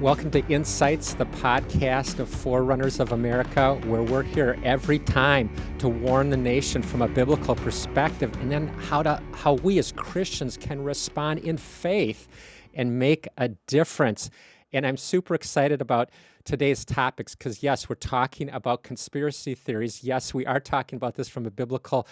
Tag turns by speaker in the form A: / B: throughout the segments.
A: Welcome to Insights, the podcast of Forerunners of America, where we're here every time to warn the nation from a biblical perspective, and then how we as Christians can respond in faith and make a difference. And I'm super excited about today's topics because, yes, we're talking about conspiracy theories. Yes, we are talking about this from a biblical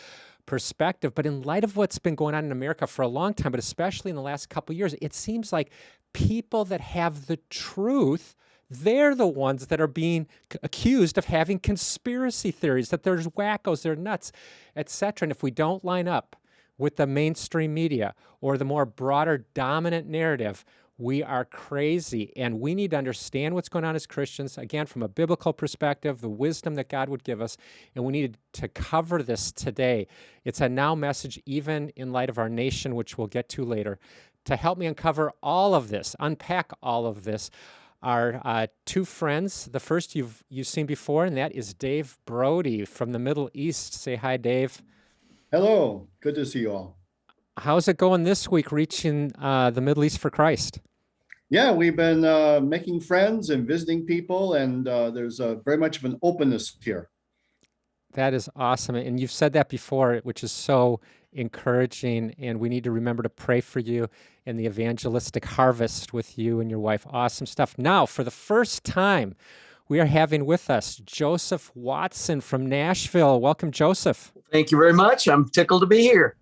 A: perspective, but in light of what's been going on in America for a long time, but especially in the last couple of years, it seems like people that have the truth, they're the ones that are being accused of having conspiracy theories, that there's wackos, they're nuts, etc. And if we don't line up with the mainstream media or the more broader dominant narrative, we are crazy, and we need to understand what's going on as Christians, again, from a biblical perspective, the wisdom that God would give us, and we need to cover this today. It's a now message, even in light of our nation, which we'll get to later. To help me uncover all of this, unpack all of this, are two friends. The first you've seen before, and that is Dave Brodie from the Middle East. Say hi, Dave.
B: Hello. Good to see you all.
A: How's it going this week, reaching the Middle East for Christ?
B: Yeah, we've been making friends and visiting people, and there's very much of an openness here.
A: That is awesome. And you've said that before, which is so encouraging. And we need to remember to pray for you and the evangelistic harvest with you and your wife. Awesome stuff. Now, for the first time, we are having with us Joseph Watson from Nashville. Welcome, Joseph.
C: Thank you very much. I'm tickled to be here.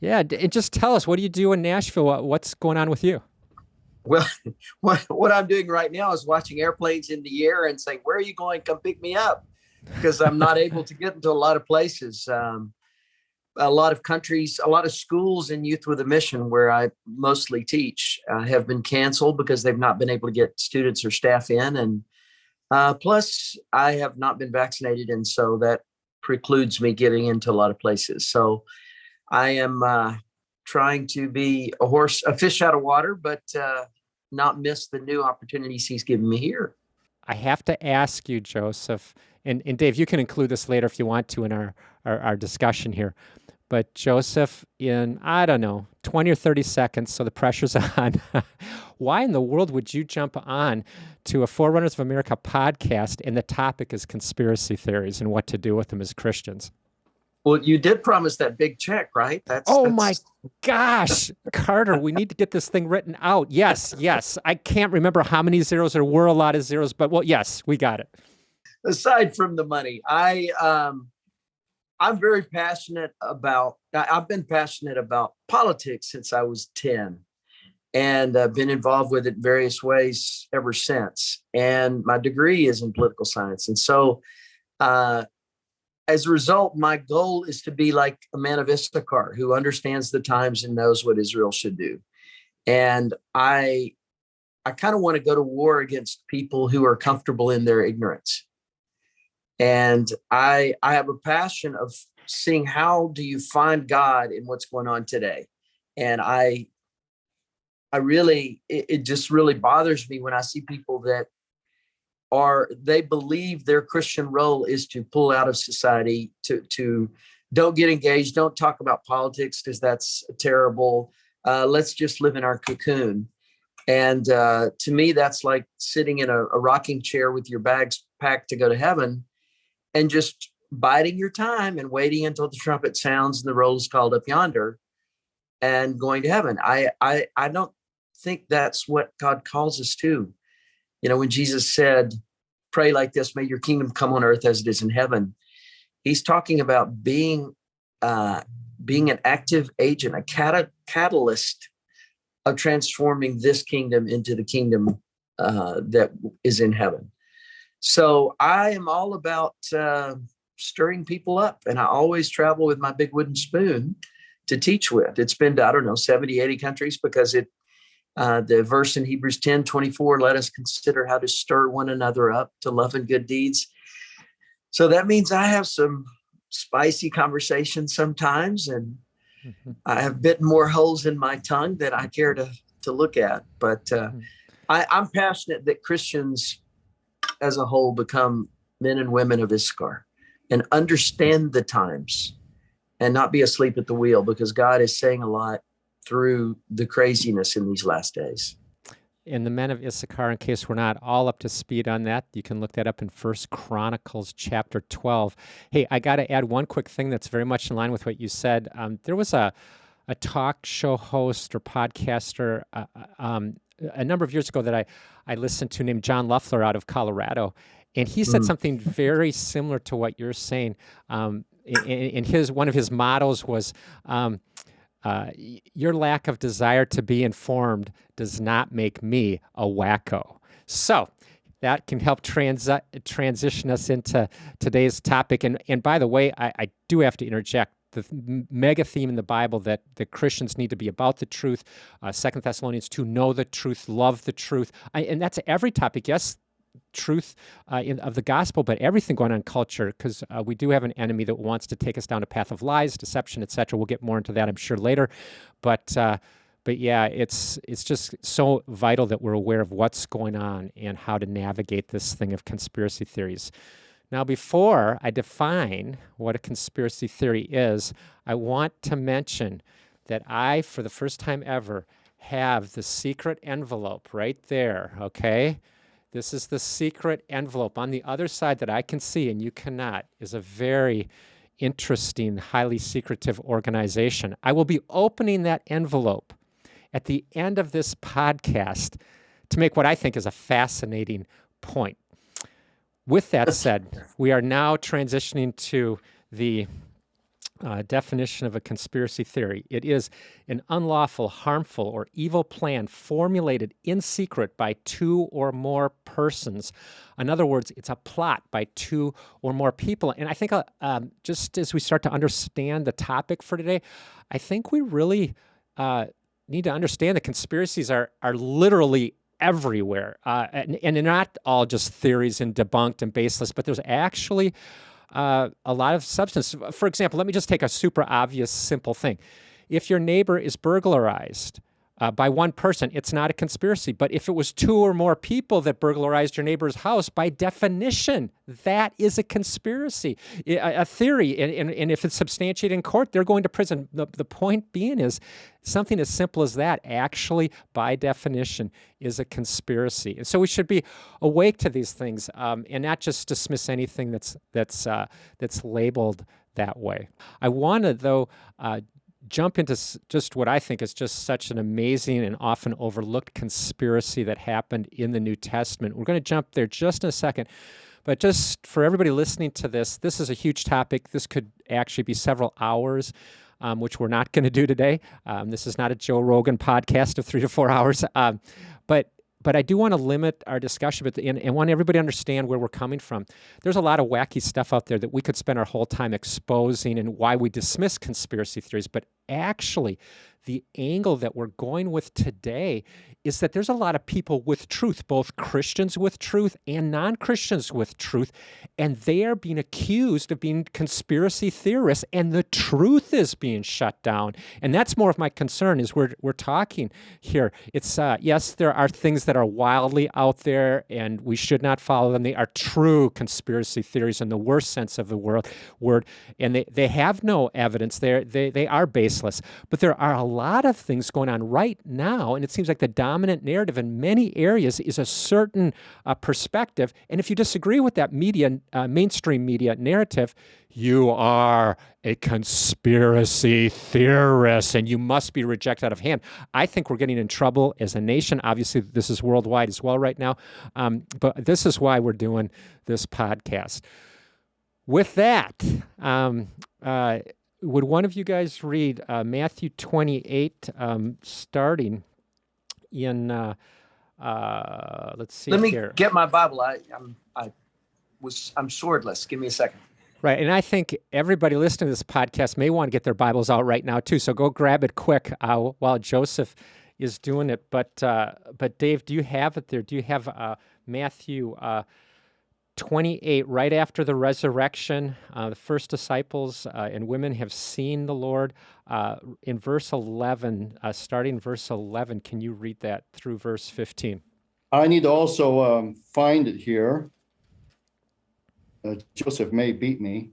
A: Yeah. And just tell us, what do you do in Nashville? What's going on with you?
C: Well, what I'm doing right now is watching airplanes in the air and saying, where are you going? Come pick me up. Because I'm not able to get into a lot of places. A lot of countries, a lot of schools in Youth with a Mission, where I mostly teach, have been canceled because they've not been able to get students or staff in. And plus, I have not been vaccinated. And so that precludes me getting into a lot of places. So I am trying to be a fish out of water, but not miss the new opportunities he's given me here.
A: I have to ask you, Joseph, and Dave, you can include this later if you want to in our discussion here. But Joseph, in, 20 or 30 seconds, so the pressure's on, why in the world would you jump on to a Forerunners of America podcast and the topic is conspiracy theories and what to do with them as Christians?
C: Well, you did promise that big check, right?
A: My gosh, Carter, we need to get this thing written out. Yes. I can't remember how many zeros. There were a lot of zeros, but yes, we got it.
C: Aside from the money, I'm very passionate about, I've been passionate about politics since I was 10 and I've been involved with it in various ways ever since. And my degree is in political science. And so, as a result, my goal is to be like a man of Issachar who understands the times and knows what Israel should do. And I kind of want to go to war against people who are comfortable in their ignorance. And I have a passion of seeing how do you find God in what's going on today. And it just really bothers me when I see people that they believe their Christian role is to pull out of society, to don't get engaged, don't talk about politics because that's terrible. Let's just live in our cocoon. And to me, that's like sitting in a rocking chair with your bags packed to go to heaven and just biding your time and waiting until the trumpet sounds and the roll is called up yonder and going to heaven. I don't think that's what God calls us to. You know, when Jesus said, pray like this, may your kingdom come on earth as it is in heaven. He's talking about being an active agent, a catalyst of transforming this kingdom into the kingdom that is in heaven. So I am all about stirring people up. And I always travel with my big wooden spoon to teach with. It's been to, 70, 80 countries because the verse in Hebrews 10:24, let us consider how to stir one another up to love and good deeds. So that means I have some spicy conversations sometimes, and I have bitten more holes in my tongue than I care to look at. But I'm passionate that Christians as a whole become men and women of Issachar and understand the times and not be asleep at the wheel, because God is saying a lot through the craziness in these last days.
A: and the men of Issachar, in case we're not all up to speed on that, you can look that up in 1 Chronicles chapter 12. Hey, I got to add one quick thing that's very much in line with what you said. There was a talk show host or podcaster a number of years ago that I listened to named John Luffler out of Colorado. And he said something very similar to what you're saying. And one of his mottos was, your lack of desire to be informed does not make me a wacko. So that can help transition us into today's topic. And by the way, I do have to interject the mega theme in the Bible that Christians need to be about the truth. 2 Thessalonians 2, know the truth, love the truth. And that's every topic. Yes, truth of the gospel, but everything going on in culture, because we do have an enemy that wants to take us down a path of lies, deception, etc. We'll get more into that, I'm sure, later. But yeah, it's just so vital that we're aware of what's going on and how to navigate this thing of conspiracy theories. Now, before I define what a conspiracy theory is, I want to mention that I, for the first time ever, have the secret envelope right there, okay? This is the secret envelope. On the other side that I can see and you cannot is a very interesting, highly secretive organization. I will be opening that envelope at the end of this podcast to make what I think is a fascinating point. With that said, we are now transitioning to the definition of a conspiracy theory. It is an unlawful, harmful, or evil plan formulated in secret by two or more persons. In other words, it's a plot by two or more people. And I think just as we start to understand the topic for today, I think we really need to understand that conspiracies are literally everywhere. And they're not all just theories and debunked and baseless, but there's actually a lot of substance. For example, let me just take a super obvious, simple thing. If your neighbor is burglarized by one person, it's not a conspiracy. But if it was two or more people that burglarized your neighbor's house, by definition, that is a conspiracy, a theory. And if it's substantiated in court, they're going to prison. The point being is something as simple as that actually, by definition, is a conspiracy. And so we should be awake to these things and not just dismiss anything that's labeled that way. I want to, though, jump into just what I think is just such an amazing and often overlooked conspiracy that happened in the New Testament. We're going to jump there just in a second. But just for everybody listening to this is a huge topic. This could actually be several hours, which we're not going to do today. This is not a Joe Rogan podcast of 3 to 4 hours. But I do want to limit our discussion and want everybody to understand where we're coming from. There's a lot of wacky stuff out there that we could spend our whole time exposing and why we dismiss conspiracy theories. But actually, the angle that we're going with today is that there's a lot of people with truth, both Christians with truth and non-Christians with truth, and they are being accused of being conspiracy theorists, and the truth is being shut down. And that's more of my concern is we're talking here. It's, yes, there are things that are wildly out there, and we should not follow them. They are true conspiracy theories in the worst sense of the word, and they have no evidence. They are baseless. But there are a lot of things going on right now, and it seems like the dominant narrative in many areas is a certain perspective. And if you disagree with that mainstream media narrative, you are a conspiracy theorist and you must be rejected out of hand. I think we're getting in trouble as a nation. Obviously, this is worldwide as well right now. But this is why we're doing this podcast. With that, would one of you guys read Matthew 28, starting in, let's see here.
C: Let me get my Bible. I'm swordless. Give me a second.
A: Right, and I think everybody listening to this podcast may want to get their Bibles out right now too. So go grab it quick while Joseph is doing it. But Dave, do you have it there? Do you have Matthew 28, right after the resurrection? The first disciples and women have seen the Lord. In verse 11, starting verse 11, can you read that through verse 15?
B: I need to also find it here. Joseph may beat me.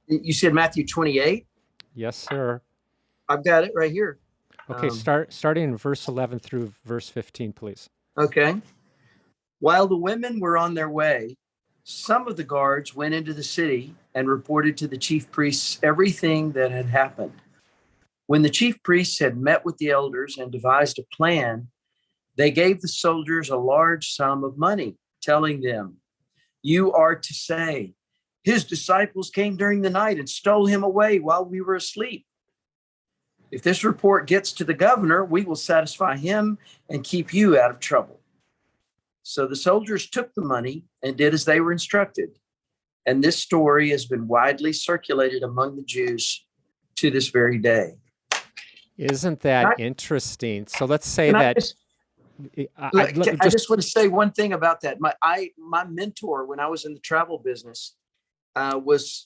C: You said Matthew 28?
A: Yes, sir.
C: I've got it right here.
A: Okay, starting in verse 11 through verse 15, please.
C: Okay. While the women were on their way, some of the guards went into the city and reported to the chief priests everything that had happened. When the chief priests had met with the elders and devised a plan, they gave the soldiers a large sum of money, telling them, "You are to say, 'His disciples came during the night and stole him away while we were asleep.' If this report gets to the governor, we will satisfy him and keep you out of trouble." So the soldiers took the money and did as they were instructed. And this story has been widely circulated among the Jews to this very day.
A: Isn't that interesting? So let's say
C: I
A: that.
C: just want to say one thing about that. My mentor when I was in the travel business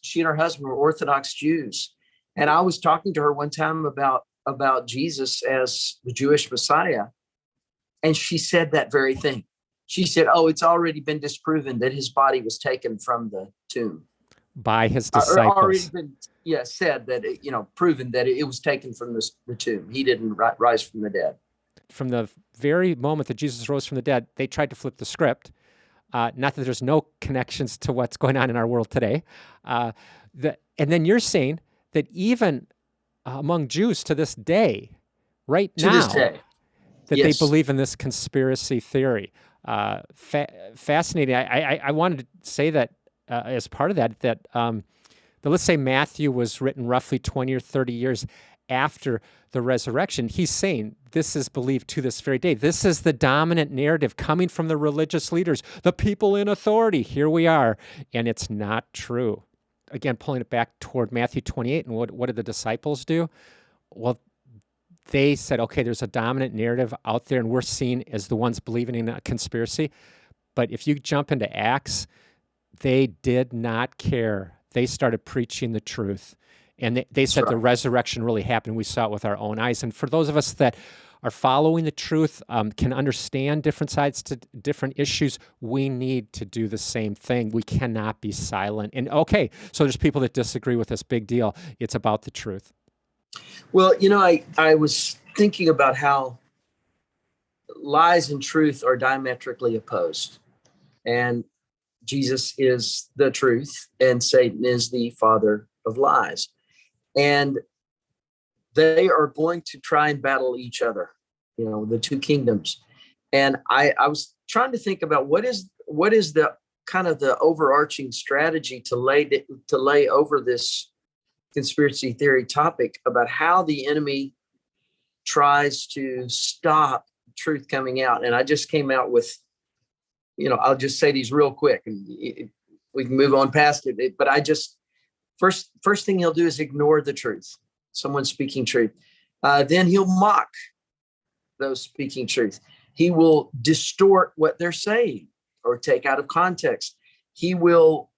C: she and her husband were Orthodox Jews, and I was talking to her one time about Jesus as the Jewish Messiah, and she said that very thing. She said, "Oh, it's already been disproven that his body was taken from the tomb
A: by his disciples."
C: Already been, said that proven that it was taken from the tomb. He didn't rise from the dead.
A: From the very moment that Jesus rose from the dead, they tried to flip the script. Not that there's no connections to what's going on in our world today. And then you're saying that even among Jews to this day, right now, that they believe in this conspiracy theory. Fascinating. I wanted to say that as part of that let's say Matthew was written roughly 20 or 30 years after the resurrection. He's saying this is believed to this very day. This is the dominant narrative coming from the religious leaders, the people in authority. Here we are, and it's not true. Again, pulling it back toward Matthew 28, and what did the disciples do? Well, they said, okay, there's a dominant narrative out there, and we're seen as the ones believing in a conspiracy. But if you jump into Acts, they did not care. They started preaching the truth. And they said the resurrection really happened. We saw it with our own eyes. And for those of us that are following the truth, can understand different sides to different issues, we need to do the same thing. We cannot be silent. And okay, so there's people that disagree with this. Big deal. It's about the truth.
C: Well, I was thinking about how lies and truth are diametrically opposed. And Jesus is the truth, and Satan is the father of lies. And they are going to try and battle each other, the two kingdoms. And I was trying to think about what is the kind of the overarching strategy to lay over this conspiracy theory topic about how the enemy tries to stop truth coming out. And I just came out with, I'll just say these real quick and we can move on past it. But first thing he'll do is ignore the truth. Someone speaking truth. Then he'll mock those speaking truth. He will distort what they're saying or take out of context. He will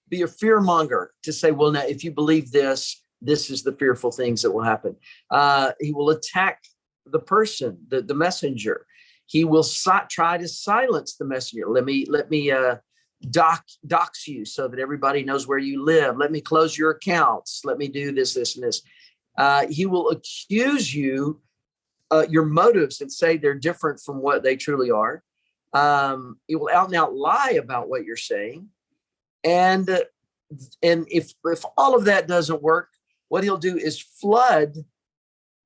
C: be a fearmonger to say, well, now, if you believe this is the fearful things that will happen. He will attack the person, the messenger. He will try to silence the messenger. Let me dox you so that everybody knows where you live. Let me close your accounts. Let me do this, and this. He will accuse you, your motives, and say they're different from what they truly are. He will out and out lie about what you're saying. And if all of that doesn't work, what he'll do is flood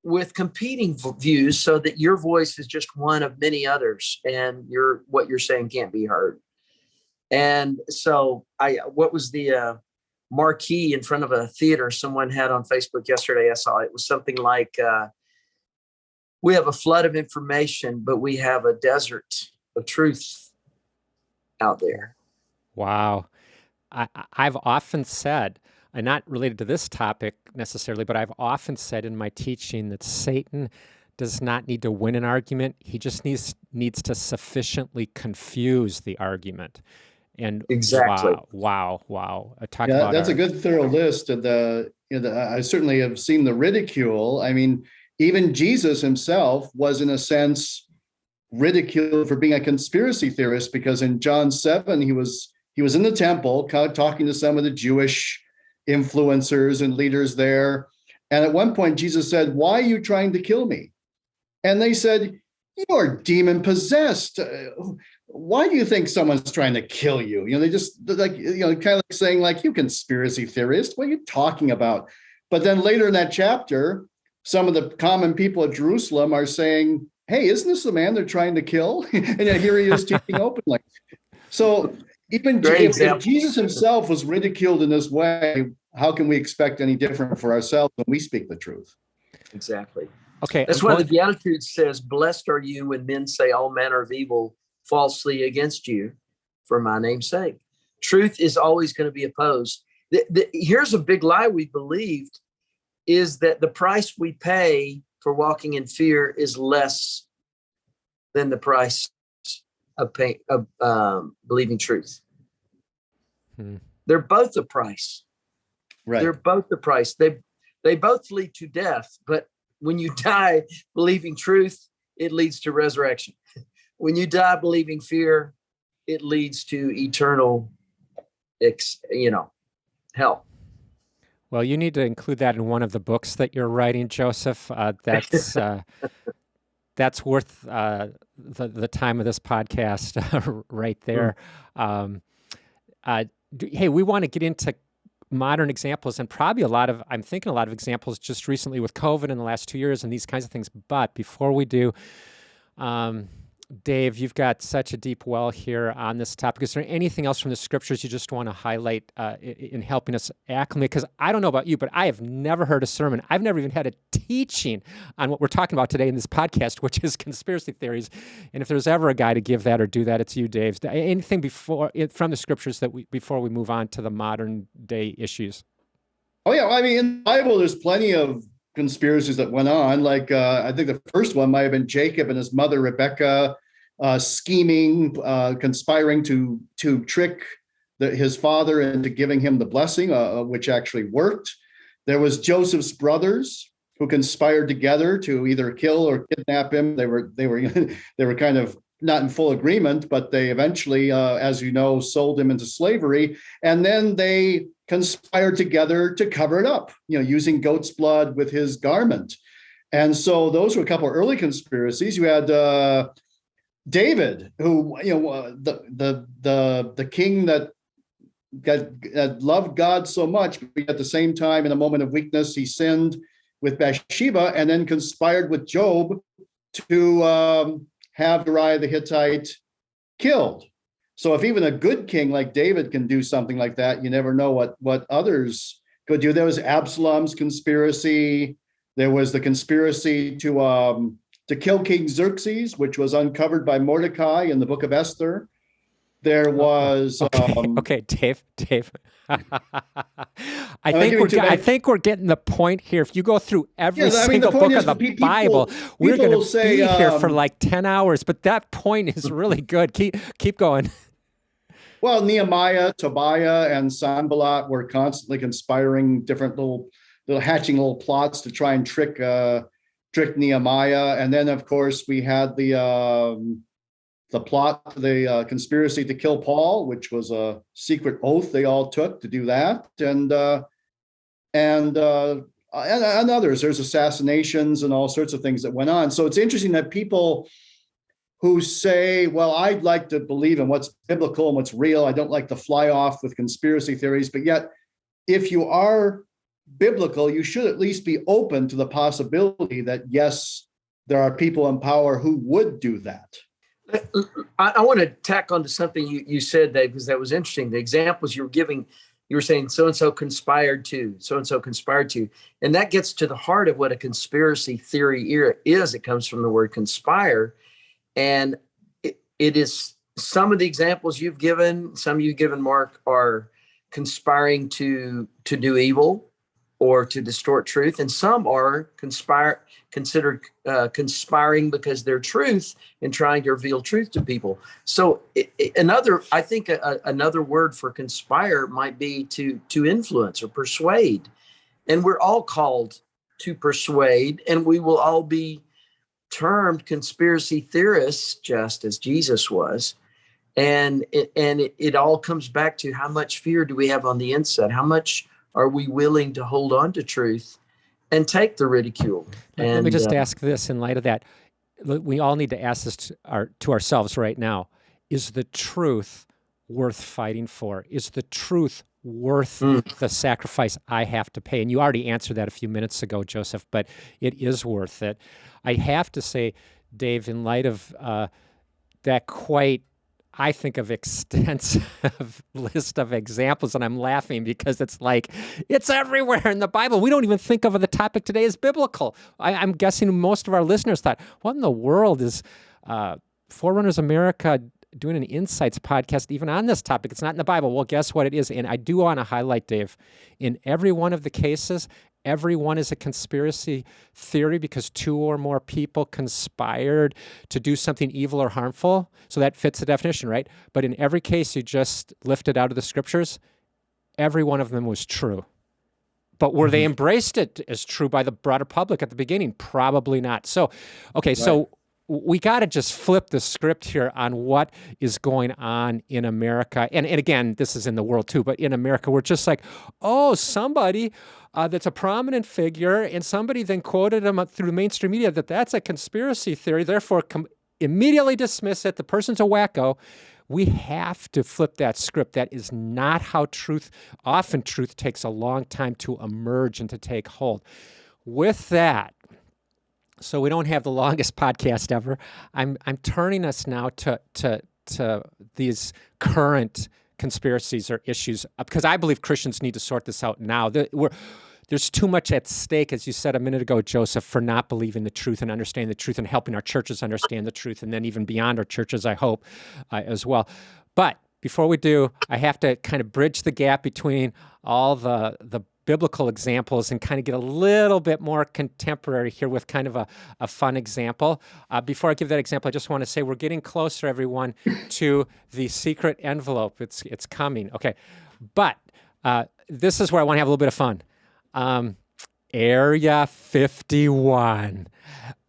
C: with competing views so that your voice is just one of many others, and what you're saying can't be heard. And so what was the marquee in front of a theater someone had on Facebook yesterday? I saw it was something like, we have a flood of information, but we have a desert of truth out there.
A: Wow. I've often said, and not related to this topic necessarily, but I've often said in my teaching that Satan does not need to win an argument. He just needs to sufficiently confuse the argument. And
C: exactly.
A: Wow.
B: That's a good thorough list of I certainly have seen the ridicule. I mean, even Jesus himself was in a sense ridiculed for being a conspiracy theorist, because in John 7, he was in the temple talking to some of the Jewish influencers and leaders there. And at one point, Jesus said, "Why are you trying to kill me?" And they said, "You are demon possessed. Why do you think someone's trying to kill you?" They just like, kind of like saying like, "You conspiracy theorist, what are you talking about?" But then later in that chapter, some of the common people of Jerusalem are saying, "Hey, isn't this the man they're trying to kill?" And yet here he is teaching openly. So even if Jesus himself was ridiculed in this way, how can we expect any different for ourselves when we speak the truth?
C: Exactly.
A: Okay.
C: That's why the Beatitudes says, "Blessed are you when men say all manner of evil falsely against you for my name's sake." Truth is always going to be opposed. Here's a big lie we believed, is that the price we pay for walking in fear is less than the price of believing truth. They're both the price.
B: Right.
C: They're both the price. They both lead to death, but when you die believing truth, it leads to resurrection. When you die believing fear, it leads to eternal, hell.
A: Well, you need to include that in one of the books that you're writing, Joseph. That's worth the time of this podcast right there. Hey, we want to get into modern examples, and probably I'm thinking a lot of examples just recently with COVID in the last 2 years and these kinds of things. But before we do, Dave, you've got such a deep well here on this topic. Is there anything else from the scriptures you just want to highlight in helping us acclimate? Because I don't know about you, but I have never heard a sermon. I've never even had a teaching on what we're talking about today in this podcast, which is conspiracy theories. And if there's ever a guy to give that or do that, it's you, Dave. Anything from the scriptures before we move on to the modern day issues?
B: Oh, yeah. I mean, in the Bible, there's plenty of conspiracies that went on. Like, I think the first one might have been Jacob and his mother, Rebecca, scheming, conspiring to trick his father into giving him the blessing, which actually worked. There was Joseph's brothers who conspired together to either kill or kidnap him. They were kind of not in full agreement, but they eventually, as you know, sold him into slavery. And then they conspired together to cover it up, using goat's blood with his garment. And so those were a couple of early conspiracies. You had David, who, the king that loved God so much, but at the same time, in a moment of weakness, he sinned with Bathsheba and then conspired with Job to have Uriah the Hittite killed. So if even a good king like David can do something like that, you never know what others could do. There was Absalom's conspiracy. There was the conspiracy to kill King Xerxes, which was uncovered by Mordecai in the book of Esther. There was
A: okay, Dave. I think we're getting the point here. If you go through every single book of the Bible, we're going to be here for like 10 hours. But that point is really good. Keep going.
B: Well, Nehemiah, Tobiah, and Sanballat were constantly conspiring, different little hatching little plots to try and trick Nehemiah. And then, of course, we had the conspiracy to kill Paul, which was a secret oath they all took to do that, and others. There's assassinations and all sorts of things that went on. So it's interesting that people who say, "Well, I'd like to believe in what's biblical and what's real. I don't like to fly off with conspiracy theories," but yet, if you are biblical, you should at least be open to the possibility that, yes, there are people in power who would do that.
C: I want to tack on to something you said, Dave, because that was interesting. The examples you were giving, you were saying so-and-so conspired to, so-and-so conspired to. And that gets to the heart of what a conspiracy theory is. It comes from the word conspire. And it is, some of the examples you've given, Mark, are conspiring to do evil or to distort truth. And some are considered conspiring because they're truth and trying to reveal truth to people. So another word for conspire might be to influence or persuade. And we're all called to persuade, and we will all be termed conspiracy theorists, just as Jesus was. And it all comes back to how much fear do we have on the inside? How much are we willing to hold on to truth and take the ridicule.
A: Let me just ask this in light of that. We all need to ask this to ourselves right now. Is the truth worth fighting for? Is the truth worth the sacrifice I have to pay? And you already answered that a few minutes ago, Joseph, but it is worth it. I have to say, Dave, in light of that quite, I think, of extensive list of examples, and I'm laughing because it's like, it's everywhere in the Bible. We don't even think of the topic today as biblical. I'm guessing most of our listeners thought, what in the world is Forerunners America doing an Insights podcast even on this topic? It's not in the Bible. Well, guess what it is? And I do want to highlight, Dave, in every one of the cases, every one is a conspiracy theory because two or more people conspired to do something evil or harmful. So that fits the definition, right? But in every case you just lifted out of the scriptures, every one of them was true. But were they embraced it as true by the broader public at the beginning? Probably not. So, okay, right. So we got to just flip the script here on what is going on in America. And again, this is in the world too, but in America, we're just like, oh, somebody that's a prominent figure, and somebody then quoted him through the mainstream media that's a conspiracy theory, therefore immediately dismiss it. The person's a wacko. We have to flip that script. That is not how often truth takes a long time to emerge and to take hold. With that, so we don't have the longest podcast ever, I'm turning us now to these current conspiracies or issues, because I believe Christians need to sort this out now. There's too much at stake, as you said a minute ago, Joseph, for not believing the truth and understanding the truth and helping our churches understand the truth, and then even beyond our churches, I hope, as well. But before we do, I have to kind of bridge the gap between all the biblical examples and kind of get a little bit more contemporary here with kind of a fun example. Before I give that example, I just want to say we're getting closer, everyone, to the secret envelope. It's coming. Okay. But this is where I want to have a little bit of fun. Area 51.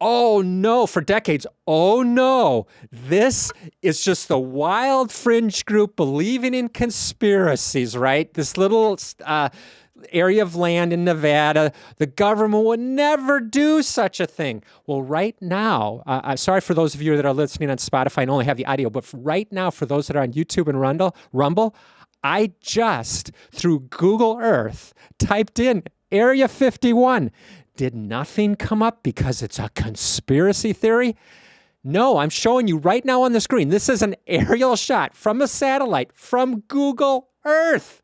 A: Oh no, for decades. Oh no, this is just the wild fringe group believing in conspiracies, right? This little area of land in Nevada, the government would never do such a thing. Well, right now, I'm sorry for those of you that are listening on Spotify and only have the audio, but right now, for those that are on YouTube and Rumble, I just, through Google Earth, typed in Area 51. Did nothing come up because it's a conspiracy theory? No, I'm showing you right now on the screen. This is an aerial shot from a satellite from Google Earth.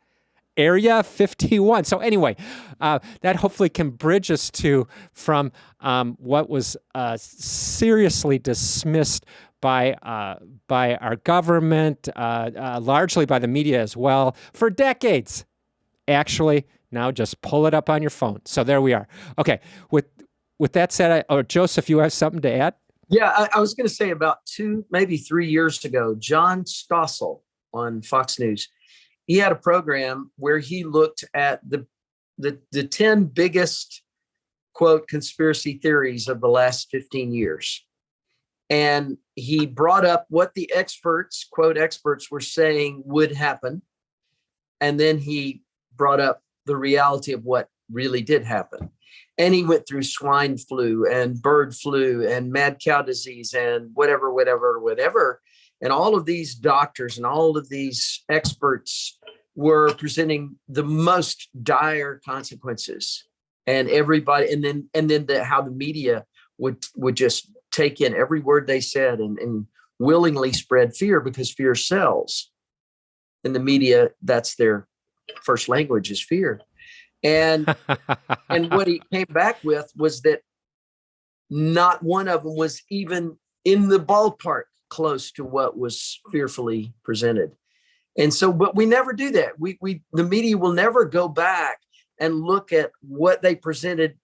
A: Area 51. So anyway, that hopefully can bridge us from what was seriously dismissed by our government, largely by the media as well, for decades. Actually, now just pull it up on your phone. So there we are. Okay, with that said, Joseph, you have something to add?
C: Yeah, I was going to say about 2, maybe 3 years ago, John Stossel on Fox News, he had a program where he looked at the 10 biggest, quote, conspiracy theories of the last 15 years. And he brought up what the experts, quote, experts were saying would happen. And then he brought up the reality of what really did happen. And he went through swine flu and bird flu and mad cow disease and whatever. And all of these doctors and all of these experts were presenting the most dire consequences, and everybody, and then how the media would just take in every word they said and willingly spread fear, because fear sells. In the media, that's their first language, is fear. And and what he came back with was that not one of them was even in the ballpark close to what was fearfully presented. And so, but we never do that. The media will never go back and look at what they presented,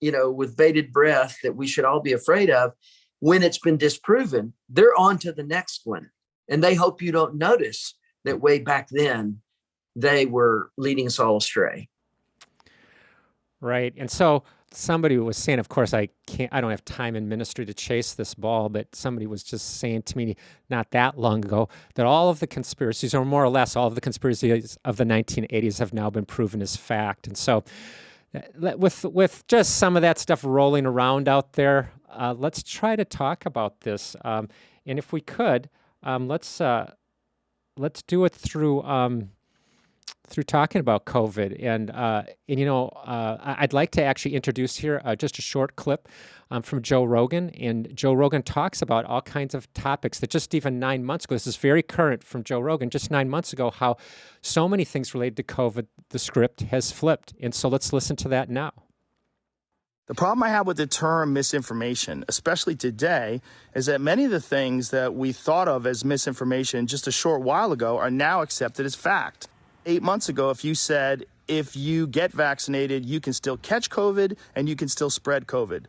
C: with bated breath, that we should all be afraid of. When it's been disproven, they're on to the next one. And they hope you don't notice that way back then, they were leading us all astray.
A: Right. And so somebody was saying, of course, I don't have time in ministry to chase this ball, but somebody was just saying to me not that long ago that all of the conspiracies, or more or less all of the conspiracies of the 1980s, have now been proven as fact. And so With just some of that stuff rolling around out there, let's try to talk about this. And if we could, let's do it through talking about COVID. And I'd like to actually introduce here just a short clip from Joe Rogan. And Joe Rogan talks about all kinds of topics that just even 9 months ago, this is very current from Joe Rogan, just 9 months ago, how so many things related to COVID, the script has flipped. And so let's listen to that now.
D: The problem I have with the term misinformation, especially today, is that many of the things that we thought of as misinformation just a short while ago are now accepted as fact. 8 months ago, if you said, if you get vaccinated, you can still catch COVID and you can still spread COVID,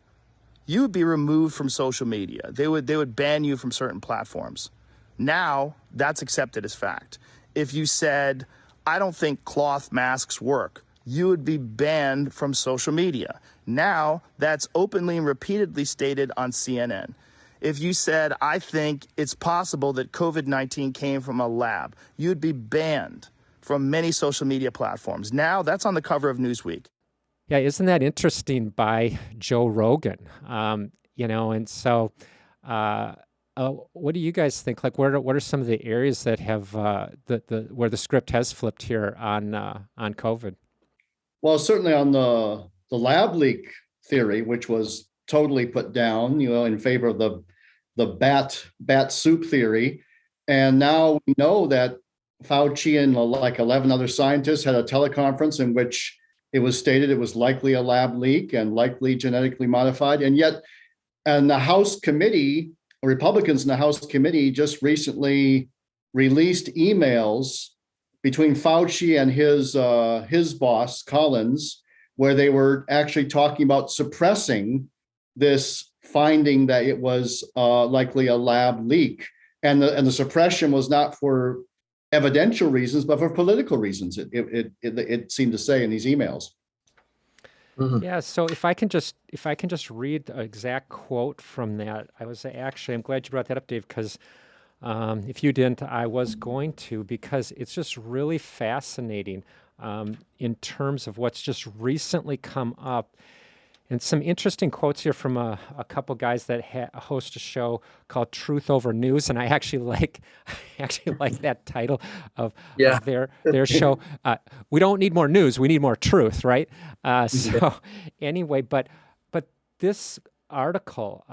D: you would be removed from social media. They would ban you from certain platforms. Now, that's accepted as fact. If you said, I don't think cloth masks work, you would be banned from social media. Now, that's openly and repeatedly stated on CNN. If you said, I think it's possible that COVID-19 came from a lab, you'd be banned from many social media platforms. Now, that's on the cover of Newsweek.
A: Yeah, isn't that interesting by Joe Rogan? And so what do you guys think? Like, what are some of the areas that have where the script has flipped here on COVID?
B: Well, certainly on the lab leak theory, which was totally put down, in favor of the bat soup theory. And now we know that Fauci and like 11 other scientists had a teleconference in which it was stated it was likely a lab leak and likely genetically modified. And yet, and the House committee, Republicans in the House committee just recently released emails between Fauci and his boss, Collins, where they were actually talking about suppressing this finding that it was likely a lab leak. And the suppression was not for evidential reasons, but for political reasons, it seemed to say in these emails.
A: Mm-hmm. Yeah. So if I can just read the exact quote from that, I'm glad you brought that up, Dave, because if you didn't, I was going to, because it's just really fascinating in terms of what's just recently come up. And some interesting quotes here from a couple guys that host a show called Truth Over News, and I actually like that title of their show. We don't need more news; we need more truth, right? So anyway, but this article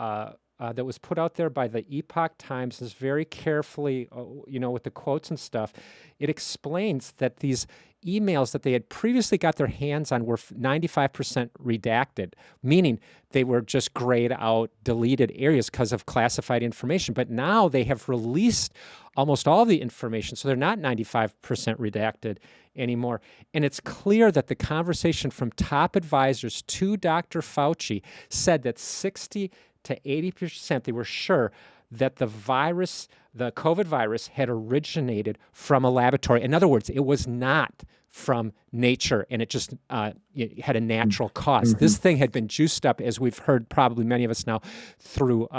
A: that was put out there by the Epoch Times is very carefully, with the quotes and stuff. It explains that these emails that they had previously got their hands on were 95% redacted, meaning they were just grayed out, deleted areas because of classified information. But now they have released almost all the information, so they're not 95% redacted anymore. And it's clear that the conversation from top advisors to Dr. Fauci said that 60 to 80%, they were sure that the COVID virus had originated from a laboratory. In other words, it was not from nature, and it just it had a natural cause. Mm-hmm. This thing had been juiced up, as we've heard probably many of us now, through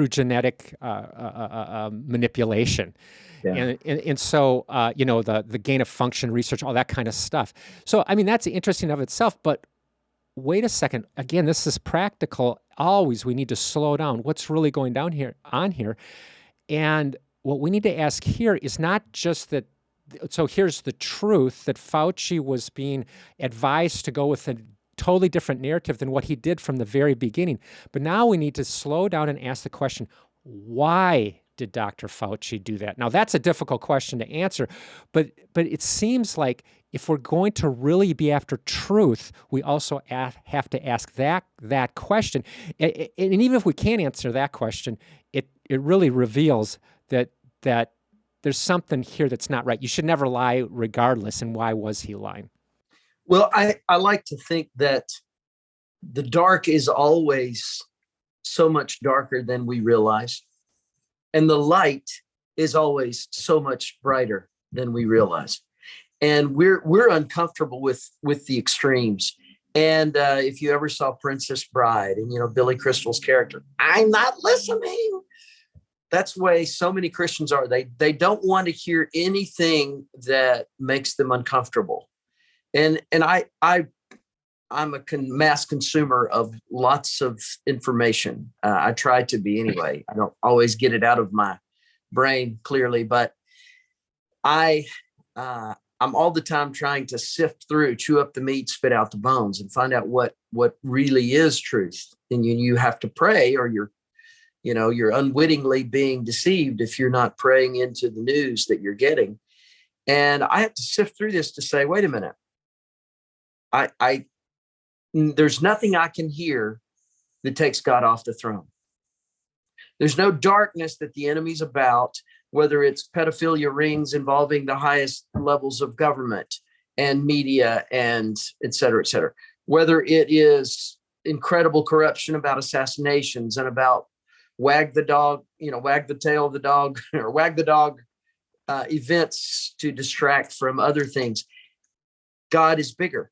A: genetic manipulation. Yeah. And so, the gain of function research, all that kind of stuff. So, I mean, that's interesting of itself, but wait a second. Again, this is practical. Always, we need to slow down. What's really going down on here? And what we need to ask here is not just that. So here's the truth, that Fauci was being advised to go with a totally different narrative than what he did from the very beginning. But now we need to slow down and ask the question, why did Dr. Fauci do that? Now, that's a difficult question to answer, but it seems like if we're going to really be after truth, we also have to ask that question. And even if we can't answer that question, it really reveals that there's something here that's not right. You should never lie regardless. And why was he lying?
C: Well, I like to think that the dark is always so much darker than we realize. And the light is always so much brighter than we realize. And we're uncomfortable with the extremes. And if you ever saw Princess Bride and, Billy Crystal's character, I'm not listening. That's the way so many Christians are. They don't want to hear anything that makes them uncomfortable. I'm a mass consumer of lots of information. I try to be anyway. I don't always get it out of my brain clearly, but I'm all the time trying to sift through, chew up the meat, spit out the bones, and find out what really is truth. And you have to pray, or you're unwittingly being deceived if you're not praying into the news that you're getting. And I have to sift through this to say, wait a minute, there's nothing I can hear that takes God off the throne. There's no darkness that the enemy's about, whether it's pedophilia rings involving the highest levels of government and media and et cetera, whether it is incredible corruption about assassinations and about wag the tail of the dog or wag the dog events to distract from other things. God is bigger.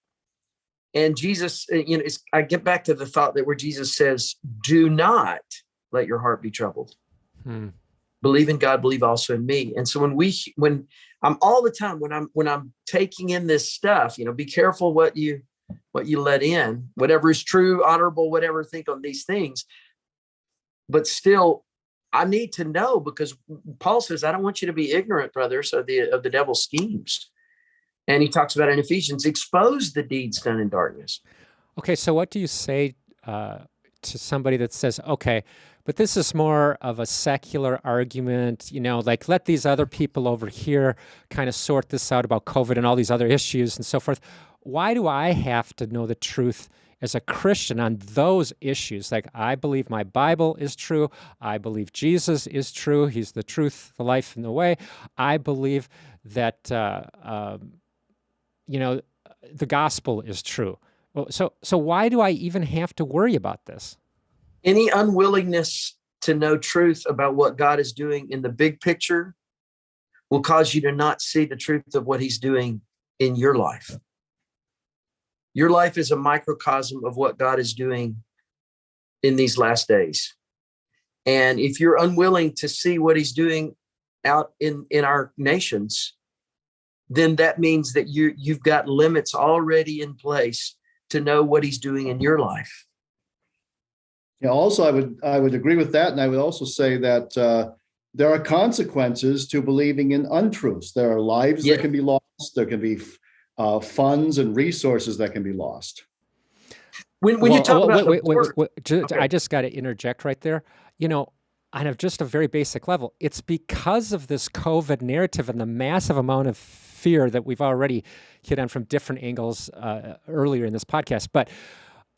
C: And Jesus, I get back to the thought that where Jesus says, do not let your heart be troubled. Believe in God, believe also in me. And so when I'm all the time, when I'm taking in this stuff, be careful what you let in, whatever is true, honorable, whatever, think on these things. But still, I need to know, because Paul says, I don't want you to be ignorant, brothers, of the devil's schemes. And he talks about in Ephesians, expose the deeds done in darkness.
A: Okay, so what do you say to somebody that says, okay, but this is more of a secular argument, like let these other people over here kind of sort this out about COVID and all these other issues and so forth. Why do I have to know the truth as a Christian on those issues? Like, I believe my Bible is true. I believe Jesus is true. He's the truth, the life, and the way. I believe that the gospel is true. Well, so why do I even have to worry about this?
C: Any unwillingness to know truth about what God is doing in the big picture will cause you to not see the truth of what he's doing in your life. Your life is a microcosm of what God is doing in these last days. And if you're unwilling to see what he's doing out in our nations, then that means that you've got limits already in place to know what he's doing in your life.
B: Yeah, also, I would agree with that. And I would also say that there are consequences to believing in untruths. There are lives that can be lost. There can be funds and resources that can be lost.
C: When you talk about
A: okay. I just got to interject right there. On just a very basic level, it's because of this COVID narrative and the massive amount of fear that we've already hit on from different angles earlier in this podcast. But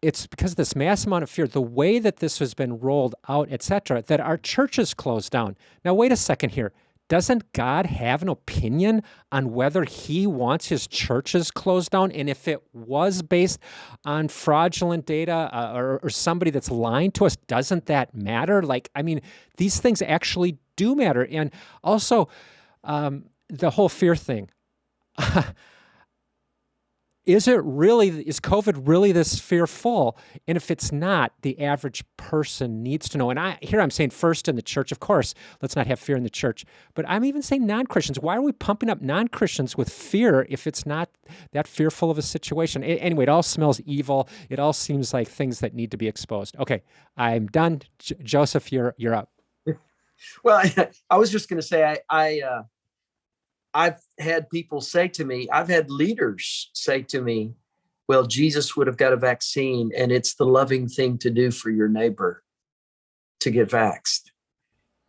A: it's because of this mass amount of fear, the way that this has been rolled out, et cetera, that our churches closed down. Now, wait a second here. Doesn't God have an opinion on whether he wants his churches closed down? And if it was based on fraudulent data or somebody that's lying to us, doesn't that matter? These things actually do matter. And also, the whole fear thing. Is COVID really this fearful? And if it's not, the average person needs to know. And I'm saying first in the church, of course, let's not have fear in the church. But I'm even saying non-Christians. Why are we pumping up non-Christians with fear if it's not that fearful of a situation? Anyway, it all smells evil. It all seems like things that need to be exposed. Okay, I'm done. Joseph, you're up.
C: Well, I was just going to say, I've had people say to me, I've had leaders say to me, well, Jesus would have got a vaccine, and it's the loving thing to do for your neighbor to get vaxxed.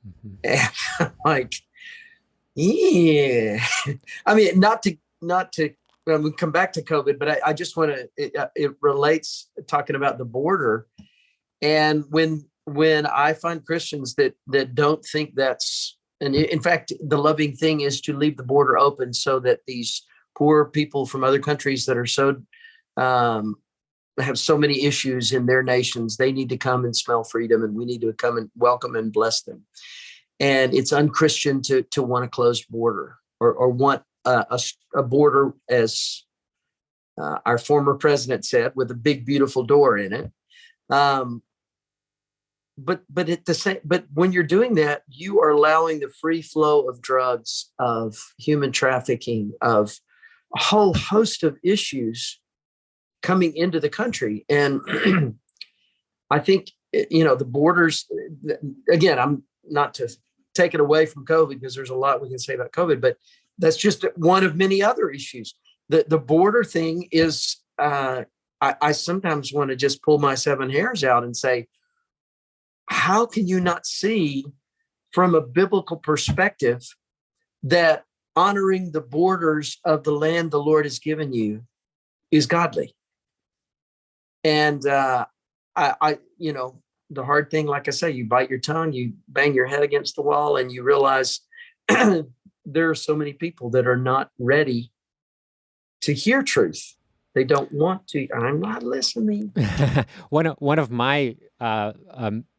C: Mm-hmm. And I'm like, yeah. I mean, not to we'll come back to COVID, but I just want to, it relates talking about the border. And when I find Christians that don't think that's, and in fact, the loving thing is to leave the border open so that these poor people from other countries that are so have so many issues in their nations, they need to come and smell freedom, and we need to come and welcome and bless them. And it's unchristian to want a closed border or want a border, as our former president said, with a big, beautiful door in it. But when you're doing that, you are allowing the free flow of drugs, of human trafficking, of a whole host of issues coming into the country. And I think, the borders, again, I'm not to take it away from COVID, because there's a lot we can say about COVID, but that's just one of many other issues. The border thing is, I sometimes want to just pull my 7 hairs out and say, how can you not see from a biblical perspective that honoring the borders of the land the Lord has given you is godly? And the hard thing, like I say, you bite your tongue, you bang your head against the wall, and you realize there are so many people that are not ready to hear truth. They don't want to. I'm not listening.
A: One of my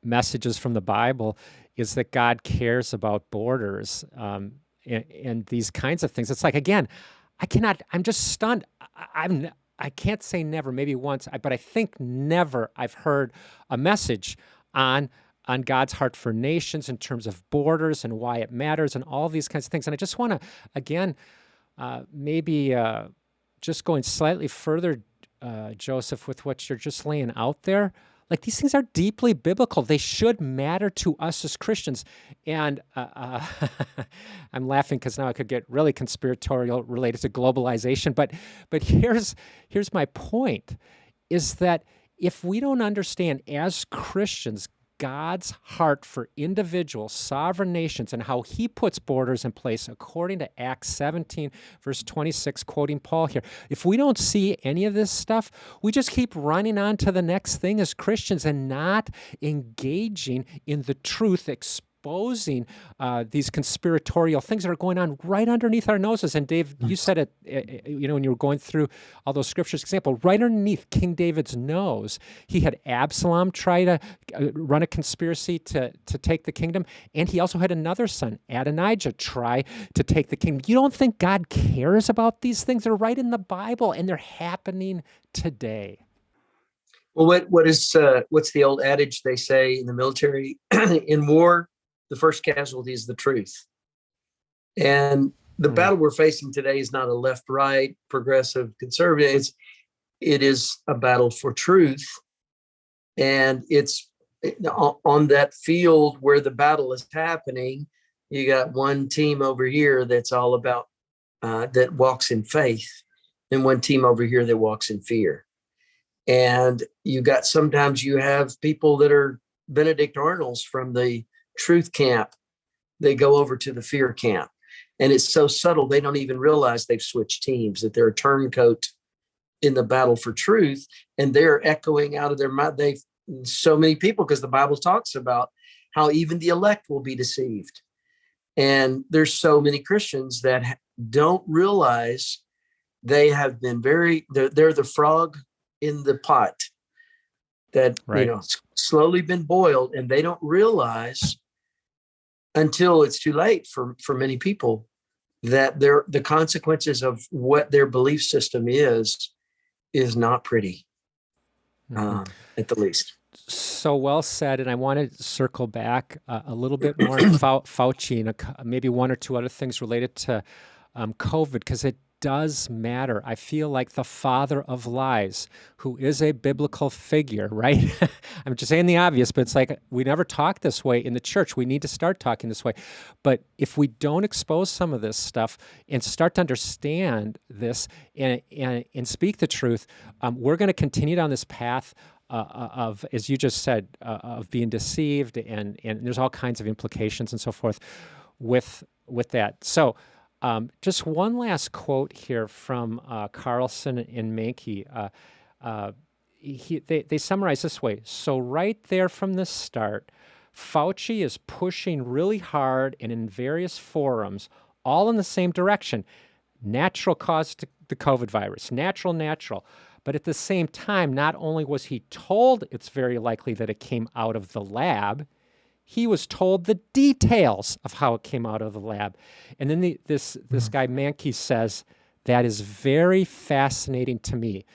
A: messages from the Bible is that God cares about borders and these kinds of things. It's like, again, I'm just stunned. I can't say never, maybe once, but I think never I've heard a message on God's heart for nations in terms of borders and why it matters and all these kinds of things. And I just want to, again, maybe just going slightly further, Joseph, with what you're just laying out there. Like, these things are deeply biblical. They should matter to us as Christians. And I'm laughing because now I could get really conspiratorial related to globalization. But here's my point, is that if we don't understand as Christians God's heart for individual sovereign nations and how he puts borders in place according to Acts 17, verse 26, quoting Paul here. If we don't see any of this stuff, we just keep running on to the next thing as Christians and not engaging in the truth, exposing these conspiratorial things that are going on right underneath our noses. And Dave, you said it, when you were going through all those scriptures, example, right underneath King David's nose, he had Absalom try to run a conspiracy to take the kingdom. And he also had another son, Adonijah, try to take the kingdom. You don't think God cares about these things? They're right in the Bible and they're happening today.
C: Well, what's the old adage they say in the military? In war, the first casualty is the truth. And the battle we're facing today is not a left-right, progressive, conservative. It is a battle for truth. And it's on that field where the battle is happening. You got one team over here that's all about, that walks in faith, and one team over here that walks in fear. And sometimes you have people that are Benedict Arnolds from the truth camp. They go over to the fear camp. And it's so subtle, they don't even realize they've switched teams, that they're a turncoat in the battle for truth. And they're echoing out of their mouth. So many people, because the Bible talks about how even the elect will be deceived. And there's so many Christians that don't realize they have been they're the frog in the pot that,
A: right,
C: slowly been boiled, and they don't realize until it's too late for many people that the consequences of what their belief system is not pretty, at the least.
A: So well said. And I want to circle back a little bit more on Fauci and maybe one or two other things related to COVID, because it does matter. I feel like the father of lies, who is a biblical figure, right? I'm just saying the obvious, but it's like we never talk this way in the church. We need to start talking this way. But if we don't expose some of this stuff and start to understand this and speak the truth, we're going to continue down this path of, as you just said, of being deceived, and there's all kinds of implications and so forth with that. So just one last quote here from Carlson and Mankey. They summarize this way. So right there from the start, Fauci is pushing really hard and in various forums, all in the same direction. Natural cause to the COVID virus, natural. But at the same time, not only was he told it's very likely that it came out of the lab, he was told the details of how it came out of the lab. And then this guy Mankey says, that is very fascinating to me.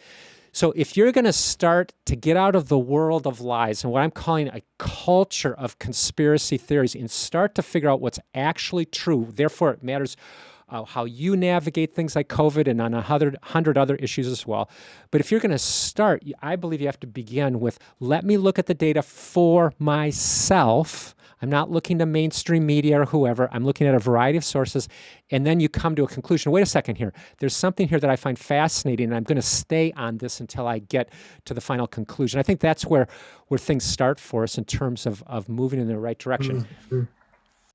A: So if you're going to start to get out of the world of lies and what I'm calling a culture of conspiracy theories and start to figure out what's actually true, therefore it matters how you navigate things like COVID and on 100 other issues as well. But if you're going to start, I believe you have to begin with, let me look at the data for myself. I'm not looking to mainstream media or whoever. I'm looking at a variety of sources. And then you come to a conclusion. Wait a second here. There's something here that I find fascinating, and I'm going to stay on this until I get to the final conclusion. I think that's where things start for us in terms of moving in the right direction.
C: Mm-hmm.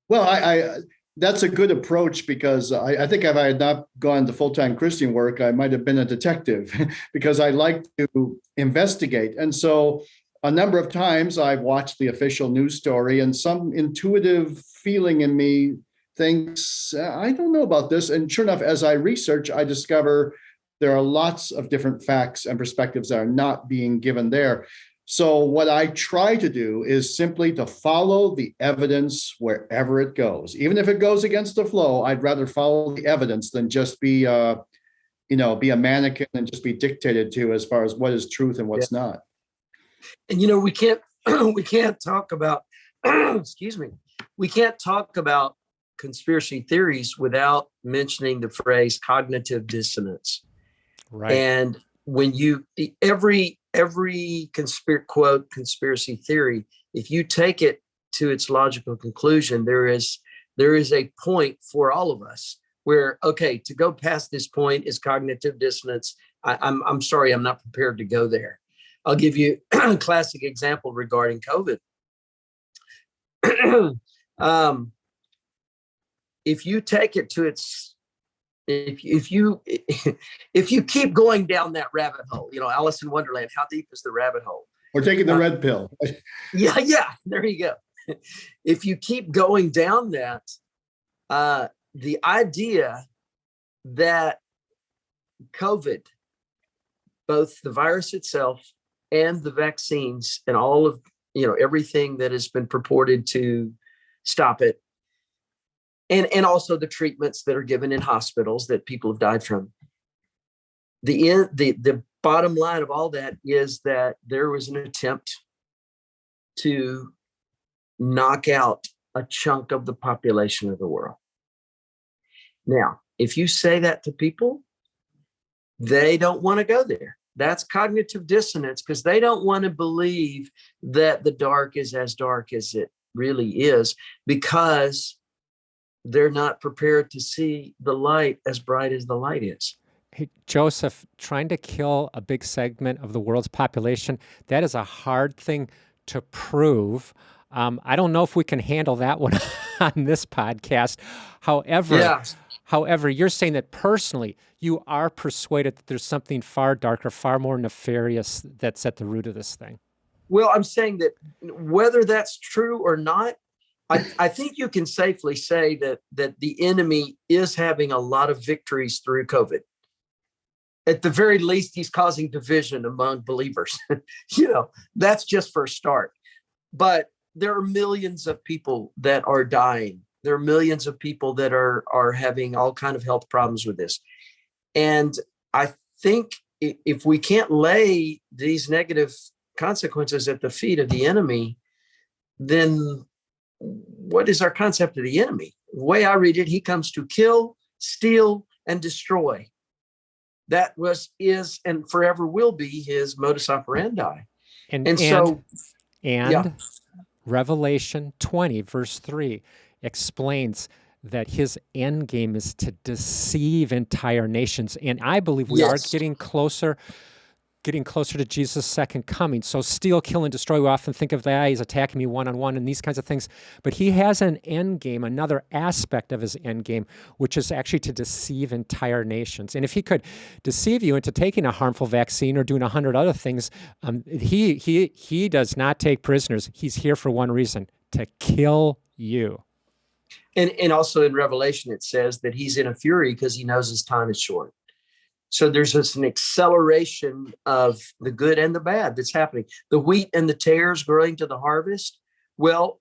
B: Well, I that's a good approach, because I think if I had not gone to full-time Christian work, I might have been a detective because I like to investigate. And so a number of times I've watched the official news story, and some intuitive feeling in me thinks, I don't know about this. And sure enough, as I research, I discover there are lots of different facts and perspectives that are not being given there. So what I try to do is simply to follow the evidence wherever it goes. Even if it goes against the flow, I'd rather follow the evidence than just be a mannequin and just be dictated to as far as what is truth and what's not.
C: And we can't talk about excuse me, we can't talk about conspiracy theories without mentioning the phrase cognitive dissonance.
A: Right.
C: And when every conspiracy theory, if you take it to its logical conclusion, there is a point for all of us where, okay, to go past this point is cognitive dissonance. I'm sorry, I'm not prepared to go there. I'll give you a classic example regarding COVID. If you take it to its, if you keep going down that rabbit hole, Alice in Wonderland, how deep is the rabbit hole?
B: Or taking the red pill.
C: Yeah, there you go. If you keep going down that, the idea that COVID, both the virus itself and the vaccines and all of, everything that has been purported to stop it, and also the treatments that are given in hospitals that people have died from. The bottom line of all that is that there was an attempt to knock out a chunk of the population of the world. Now, if you say that to people, they don't want to go there. That's cognitive dissonance, because they don't want to believe that the dark is as dark as it really is, because they're not prepared to see the light as bright as the light is.
A: Hey, Joseph, trying to kill a big segment of the world's population, that is a hard thing to prove. I don't know if we can handle that one on this podcast. However, you're saying that personally, you are persuaded that there's something far darker, far more nefarious that's at the root of this thing.
C: Well, I'm saying that whether that's true or not, I think you can safely say that the enemy is having a lot of victories through COVID. At the very least, he's causing division among believers. That's just for a start. But there are millions of people that are dying. There are millions of people that are having all kind of health problems with this. And I think if we can't lay these negative consequences at the feet of the enemy, then what is our concept of the enemy? The way I read it, he comes to kill, steal, and destroy. That is, and forever will be his modus operandi. And
A: Revelation 20, verse 3 explains that his end game is to deceive entire nations. And I believe we are getting closer to Jesus' second coming. So steal, kill, and destroy, we often think of that, he's attacking me one-on-one and these kinds of things. But he has an end game, another aspect of his end game, which is actually to deceive entire nations. And if he could deceive you into taking a harmful vaccine or doing 100 other things, he does not take prisoners. He's here for one reason, to kill you.
C: And also in Revelation, it says that he's in a fury because he knows his time is short. So there's just an acceleration of the good and the bad that's happening. The wheat and the tares growing to the harvest. Well,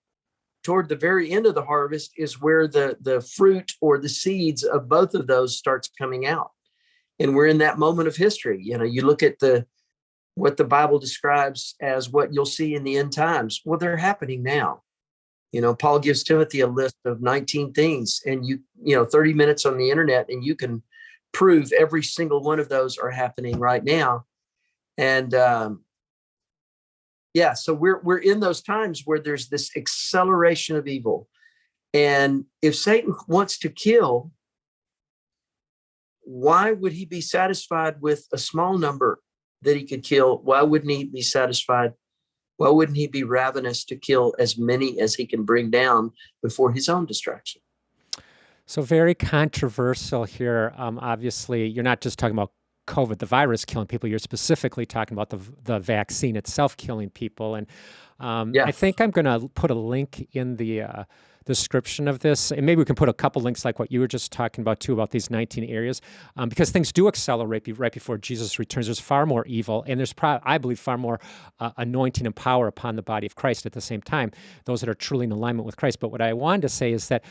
C: toward the very end of the harvest is where the fruit or the seeds of both of those starts coming out. And we're in that moment of history. You look at what the Bible describes as what you'll see in the end times. Well, they're happening now. Paul gives Timothy a list of 19 things, and 30 minutes on the internet, and you can prove every single one of those are happening right now. And so we're in those times where there's this acceleration of evil. And if Satan wants to kill, why would he be satisfied with a small number that he could kill? Why wouldn't he be satisfied? Why wouldn't he be ravenous to kill as many as he can bring down before his own destruction?
A: So very controversial here. Obviously, you're not just talking about COVID, the virus killing people. You're specifically talking about the vaccine itself killing people. And I think I'm going to put a link in the description of this, and maybe we can put a couple links like what you were just talking about too, about these 19 areas, because things do accelerate right before Jesus returns. There's far more evil, and there's I believe far more anointing and power upon the body of Christ at the same time, those that are truly in alignment with Christ. But what I wanted to say is that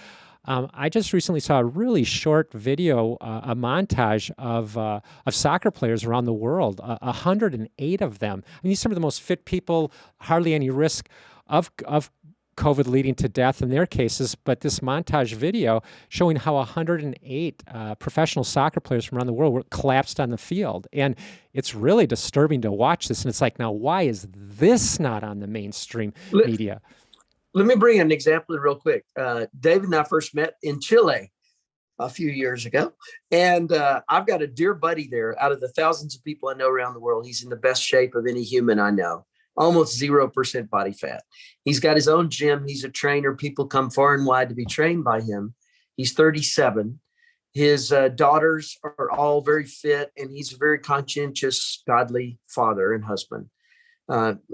A: I just recently saw a really short video, a montage of soccer players around the world, 108 of them. I mean, these are some of the most fit people, hardly any risk of COVID leading to death in their cases, but this montage video showing how 108 professional soccer players from around the world were collapsed on the field. And it's really disturbing to watch this. And it's like, now, why is this not on the mainstream media?
C: Let me bring an example real quick. David and I first met in Chile a few years ago. And I've got a dear buddy there. Out of the thousands of people I know around the world, he's in the best shape of any human I know. Almost 0% body fat. He's got his own gym. He's a trainer. People come far and wide to be trained by him. He's 37. His daughters are all very fit, and he's a very conscientious, godly father and husband.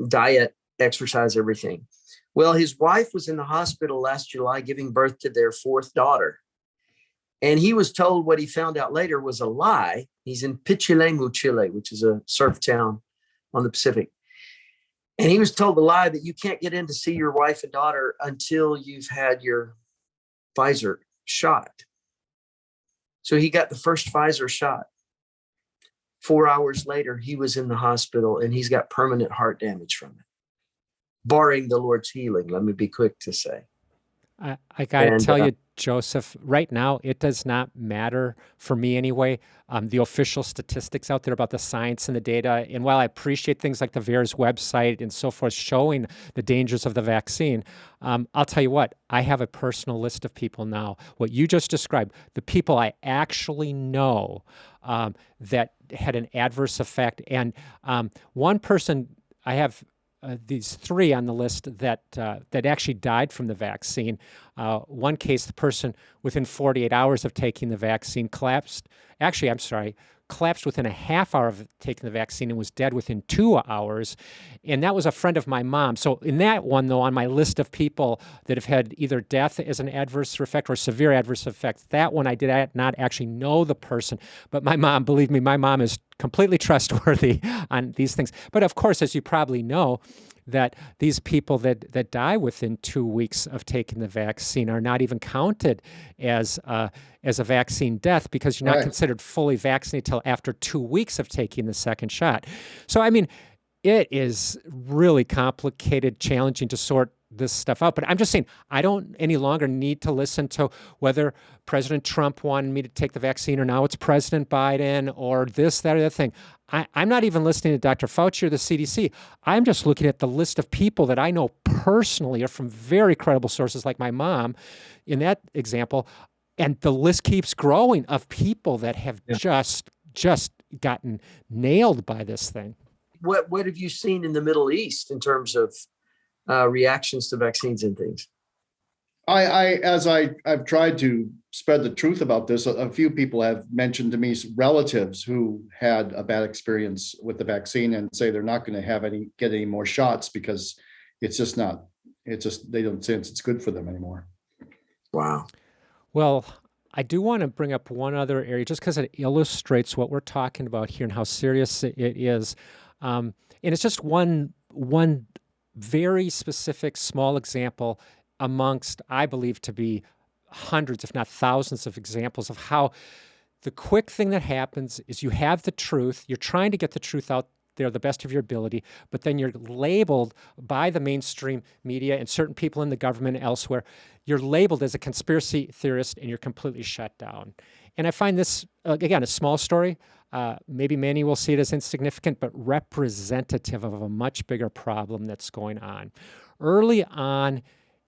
C: Diet, exercise, everything. Well, his wife was in the hospital last July giving birth to their fourth daughter. And he was told what he found out later was a lie. He's in Pichilemu, Chile, which is a surf town on the Pacific. And he was told the lie that you can't get in to see your wife and daughter until you've had your Pfizer shot. So he got the first Pfizer shot. 4 hours later, he was in the hospital, and he's got permanent heart damage from it, barring the Lord's healing. Let me be quick to say.
A: I got to tell you, Joseph, right now, it does not matter for me anyway, the official statistics out there about the science and the data. And while I appreciate things like the VAERS website and so forth showing the dangers of the vaccine, I'll tell you what, I have a personal list of people now, what you just described, the people I actually know that had an adverse effect. And one person, I have these three on the list that actually died from the vaccine. One case, the person within 48 hours of taking the vaccine collapsed within a half hour of taking the vaccine and was dead within 2 hours. And that was a friend of my mom. So in that one, though, on my list of people that have had either death as an adverse effect or severe adverse effect, that one I did not actually know the person. But my mom, believe me, my mom is completely trustworthy on these things. But of course, as you probably know, that these people that die within 2 weeks of taking the vaccine are not even counted as a vaccine death because you're not considered fully vaccinated until after 2 weeks of taking the second shot. So, I mean, it is really complicated, challenging to sort this stuff out. But I'm just saying, I don't any longer need to listen to whether President Trump wanted me to take the vaccine or now it's President Biden or this, that, or the other thing. I'm not even listening to Dr. Fauci or the CDC. I'm just looking at the list of people that I know personally or from very credible sources like my mom in that example. And the list keeps growing of people that have just gotten nailed by this thing.
C: What have you seen in the Middle East in terms of reactions to vaccines and things?
B: I've tried to spread the truth about this. A few people have mentioned to me relatives who had a bad experience with the vaccine and say they're not going to get any more shots because they don't sense it's good for them anymore.
C: Wow.
A: Well, I do want to bring up one other area just because it illustrates what we're talking about here and how serious it is. And it's just one very specific small example amongst, I believe, to be hundreds, if not thousands of examples of how the quick thing that happens is you have the truth, you're trying to get the truth out there the best of your ability, but then you're labeled by the mainstream media and certain people in the government and elsewhere. You're labeled as a conspiracy theorist and you're completely shut down. And I find this, again, a small story. Maybe many will see it as insignificant, but representative of a much bigger problem that's going on. Early on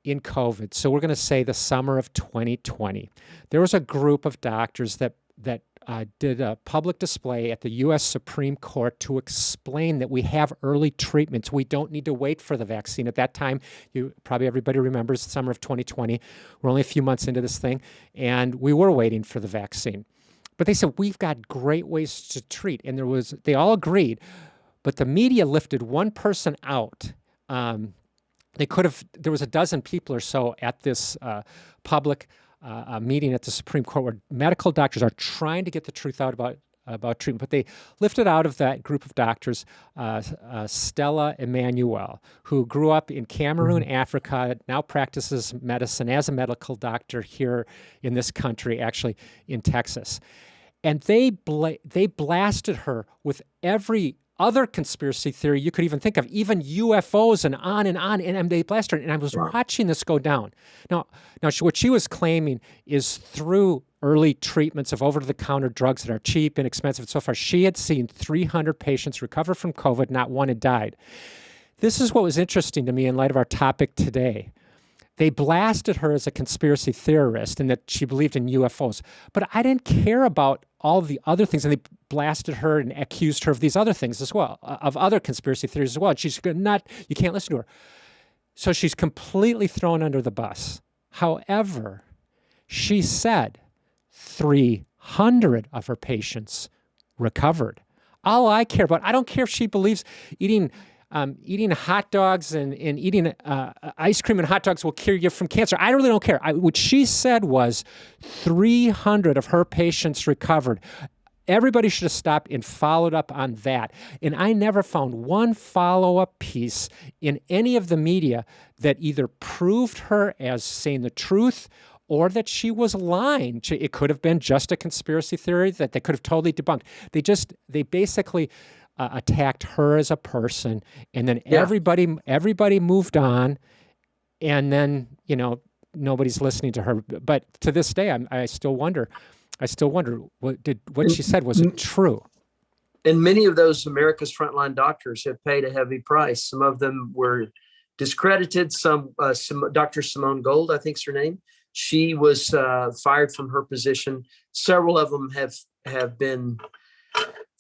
A: in COVID, so we're going to say the summer of 2020, there was a group of doctors that did a public display at the U.S. Supreme Court to explain that we have early treatments. We don't need to wait for the vaccine. At that time, probably everybody remembers the summer of 2020. We're only a few months into this thing, and we were waiting for the vaccine. But they said, we've got great ways to treat. And they all agreed, but the media lifted one person out. There was a dozen people or so at this public meeting at the Supreme Court where medical doctors are trying to get the truth out about treatment. But they lifted out of that group of doctors Stella Emmanuel, who grew up in Cameroon, Africa, now practices medicine as a medical doctor here in this country, actually in Texas. And they blasted her with every other conspiracy theory you could even think of, even UFOs and on, and they blasted her. And I was watching this go down. Now, what she was claiming is through early treatments of over-the-counter drugs that are cheap, inexpensive, and so far, she had seen 300 patients recover from COVID, not one had died. This is what was interesting to me in light of our topic today. They blasted her as a conspiracy theorist and that she believed in UFOs. But I didn't care about all the other things. And they blasted her and accused her of these other things as well, of other conspiracy theories as well. And she's you can't listen to her. So she's completely thrown under the bus. However, she said 300 of her patients recovered. All I care about, I don't care if she believes eating hot dogs and eating ice cream and hot dogs will cure you from cancer. I really don't care. What she said was 300 of her patients recovered. Everybody should have stopped and followed up on that. And I never found one follow-up piece in any of the media that either proved her as saying the truth or that she was lying. It could have been just a conspiracy theory that they could have totally debunked. They basically attacked her as a person, and then everybody moved on, and then nobody's listening to her. But to this day, I still wonder what she said, was it true?
C: And many of those America's frontline doctors have paid a heavy price. Some of them were discredited. Some Dr. Simone Gold, I think's her name. She was fired from her position. Several of them have been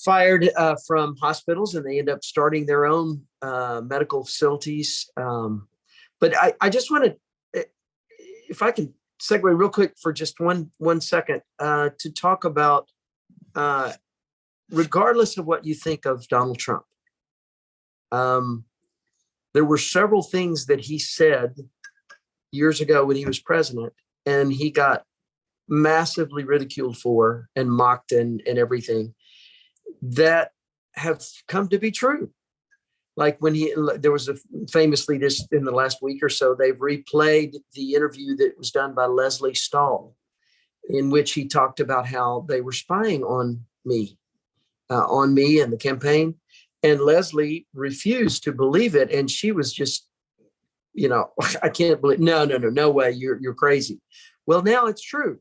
C: fired from hospitals, and they end up starting their own medical facilities. But I just want to, if I can segue real quick for just one second, to talk about, regardless of what you think of Donald Trump, there were several things that he said years ago when he was president, and he got massively ridiculed for and mocked and everything, that have come to be true. Like when there was famously this in the last week or so, they've replayed the interview that was done by Leslie Stahl, in which he talked about how they were spying on me and the campaign. And Leslie refused to believe it. And she was just, I can't believe, no way, you're crazy. Well, now it's true.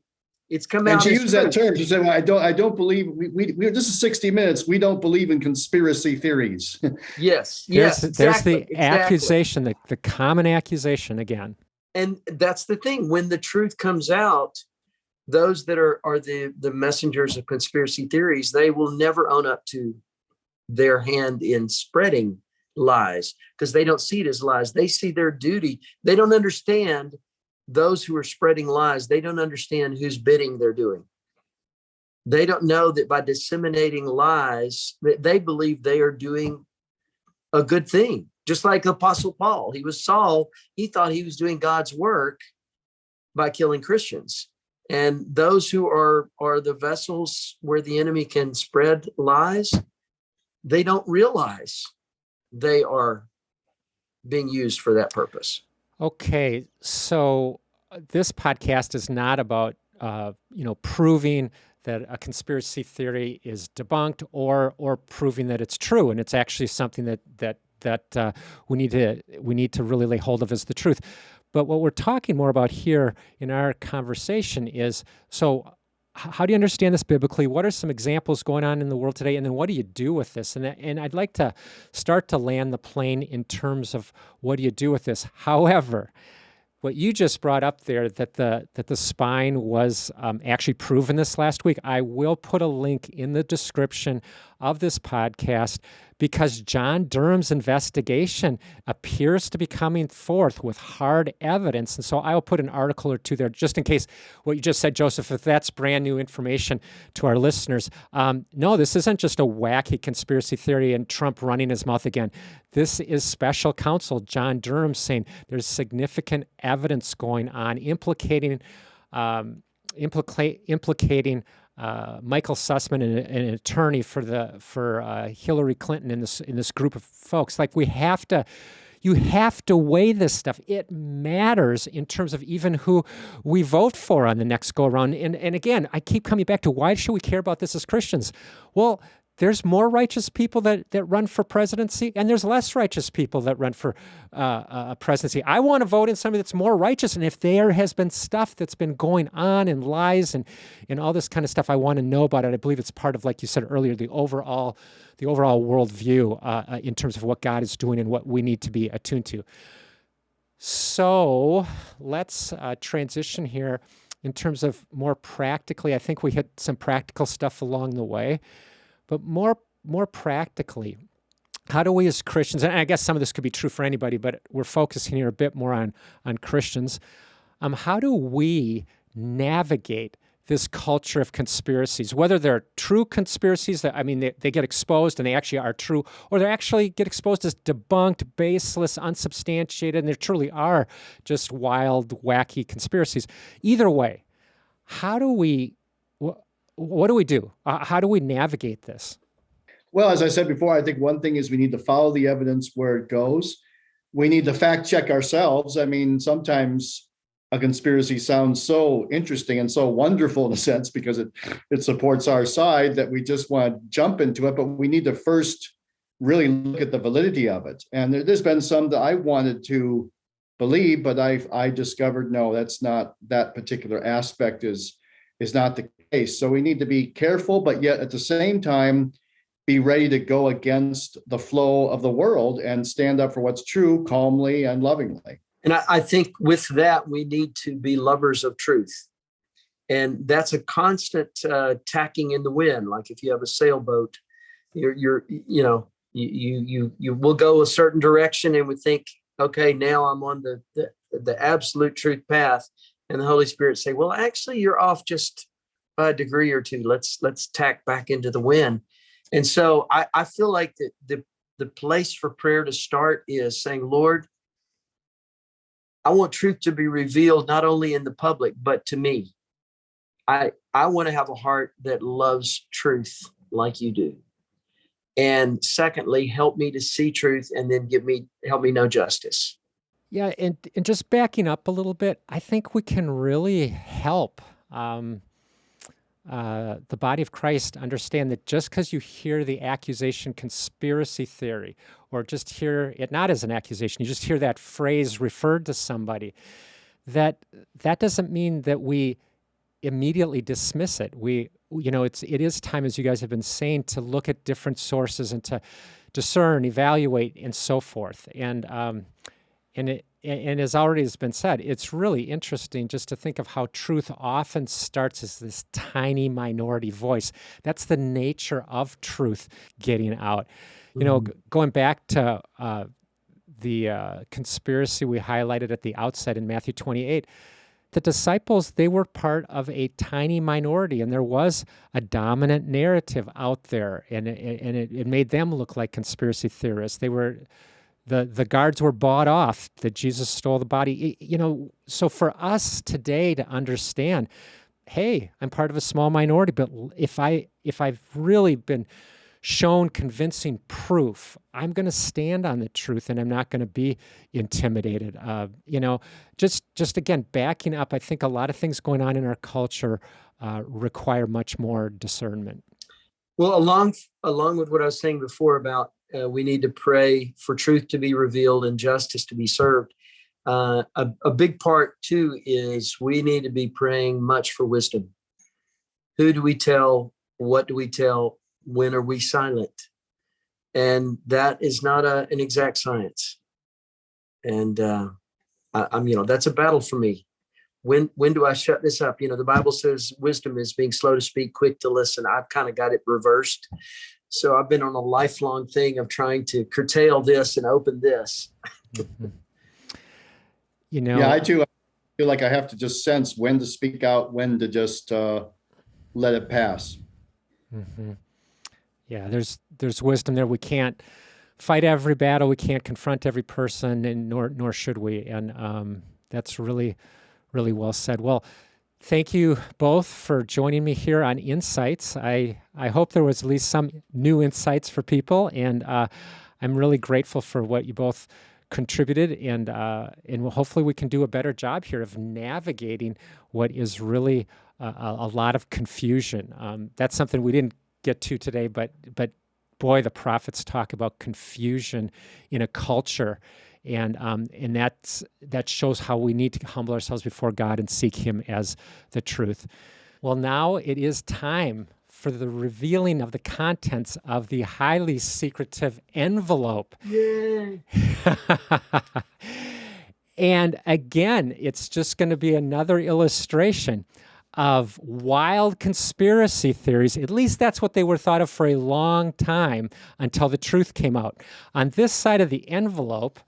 C: It's come out.
B: And she used that term. She said, well, I don't believe we this is 60 Minutes. We don't believe in conspiracy theories.
C: Yes.
A: There's
C: Exactly.
A: the accusation, the common accusation again.
C: And that's the thing. When the truth comes out, those that are the messengers of conspiracy theories, they will never own up to their hand in spreading lies, because they don't see it as lies. They see their duty. They don't understand those who are spreading lies. They don't understand whose bidding they're doing. They don't know that by disseminating lies, that they believe they are doing a good thing. Just like Apostle Paul, he was Saul. He thought he was doing God's work by killing Christians. And those who are the vessels where the enemy can spread lies, they don't realize they are being used for that purpose.
A: Okay, so this podcast is not about proving that a conspiracy theory is debunked or proving that it's true, and it's actually something that we need to really lay hold of as the truth. But what we're talking more about here in our conversation is, so how do you understand this biblically? What are some examples going on in the world today? And then what do you do with this? And I'd like to start to land the plane in terms of what do you do with this. However, what you just brought up there, that the spine was actually proven this last week, I will put a link in the description of this podcast, because John Durham's investigation appears to be coming forth with hard evidence. And so I will put an article or two there, just in case what you just said, Joseph, if that's brand new information to our listeners. No, this isn't just a wacky conspiracy theory and Trump running his mouth again. This is special counsel John Durham saying there's significant evidence going on implicating Michael Sussman, an attorney for Hillary Clinton in this group of folks. Like, you have to weigh this stuff. It matters in terms of even who we vote for on the next go around. And again, I keep coming back to, why should we care about this as Christians? Well, there's more righteous people that run for presidency, and there's less righteous people that run for presidency. I want to vote in somebody that's more righteous, and if there has been stuff that's been going on and lies and all this kind of stuff, I want to know about it. I believe it's part of, like you said earlier, the overall worldview in terms of what God is doing and what we need to be attuned to. So let's transition here in terms of more practically. I think we hit some practical stuff along the way. But more practically, how do we as Christians, and I guess some of this could be true for anybody, but we're focusing here a bit more on Christians, how do we navigate this culture of conspiracies, whether they're true conspiracies, they get exposed and they actually are true, or they actually get exposed as debunked, baseless, unsubstantiated, and there truly are just wild, wacky conspiracies. Either way, what do we do? How do we navigate this?
B: Well, as I said before, I think one thing is we need to follow the evidence where it goes. We need to fact check ourselves. I mean, sometimes a conspiracy sounds so interesting and so wonderful in a sense because it supports our side that we just want to jump into it. But we need to first really look at the validity of it. And there's been some that I wanted to believe, but I discovered, no, that's not, that particular aspect is not the case. So we need to be careful, but yet at the same time, be ready to go against the flow of the world and stand up for what's true calmly and lovingly.
C: And I think with that, we need to be lovers of truth. And that's a constant tacking in the wind. Like if you have a sailboat, you will go a certain direction and we think, okay, now I'm on the absolute truth path. And the Holy Spirit say, well, actually, you're off just a degree or two. Let's tack back into the wind. And so I feel like the place for prayer to start is saying, Lord, I want truth to be revealed not only in the public, but to me. I want to have a heart that loves truth like you do. And secondly, help me to see truth and then help me know justice.
A: Yeah, and just backing up a little bit, I think we can really help the body of Christ understand that just because you hear the accusation conspiracy theory, or just hear it not as an accusation, you just hear that phrase referred to somebody, that doesn't mean that we immediately dismiss it. It is time, as you guys have been saying, to look at different sources and to discern, evaluate, and so forth. And as already has been said, it's really interesting just to think of how truth often starts as this tiny minority voice. That's the nature of truth getting out. Going back to the conspiracy we highlighted at the outset in Matthew 28, the disciples, they were part of a tiny minority, and there was a dominant narrative out there, and it made them look like conspiracy theorists. They were... The guards were bought off that Jesus stole the body. So for us today to understand, hey, I'm part of a small minority, but if I've really been shown convincing proof, I'm going to stand on the truth and I'm not going to be intimidated. Just again, backing up, I think a lot of things going on in our culture require much more discernment.
C: Well, along with what I was saying before about we need to pray for truth to be revealed and justice to be served. A big part too is we need to be praying much for wisdom. Who do we tell? What do we tell? When are we silent? And that is not an exact science. And that's a battle for me. When do I shut this up? The Bible says wisdom is being slow to speak, quick to listen. I've kind of got it reversed. So I've been on a lifelong thing of trying to curtail this and open this.
A: Mm-hmm.
B: Yeah, I too. I feel like I have to just sense when to speak out, when to just let it pass.
A: Mm-hmm. Yeah, there's wisdom there. We can't fight every battle. We can't confront every person, and nor should we. And that's really, really well said. Well, thank you both for joining me here on Insights. I hope there was at least some new insights for people, and I'm really grateful for what you both contributed, and hopefully we can do a better job here of navigating what is really a lot of confusion. That's something we didn't get to today, but boy, the prophets talk about confusion in a culture, and that shows how we need to humble ourselves before God and seek Him as the truth. Well, now it is time for the revealing of the contents of the highly secretive envelope.
C: Yay!
A: And again, it's just going to be another illustration of wild conspiracy theories. At least that's what they were thought of for a long time until the truth came out. On this side of the envelope,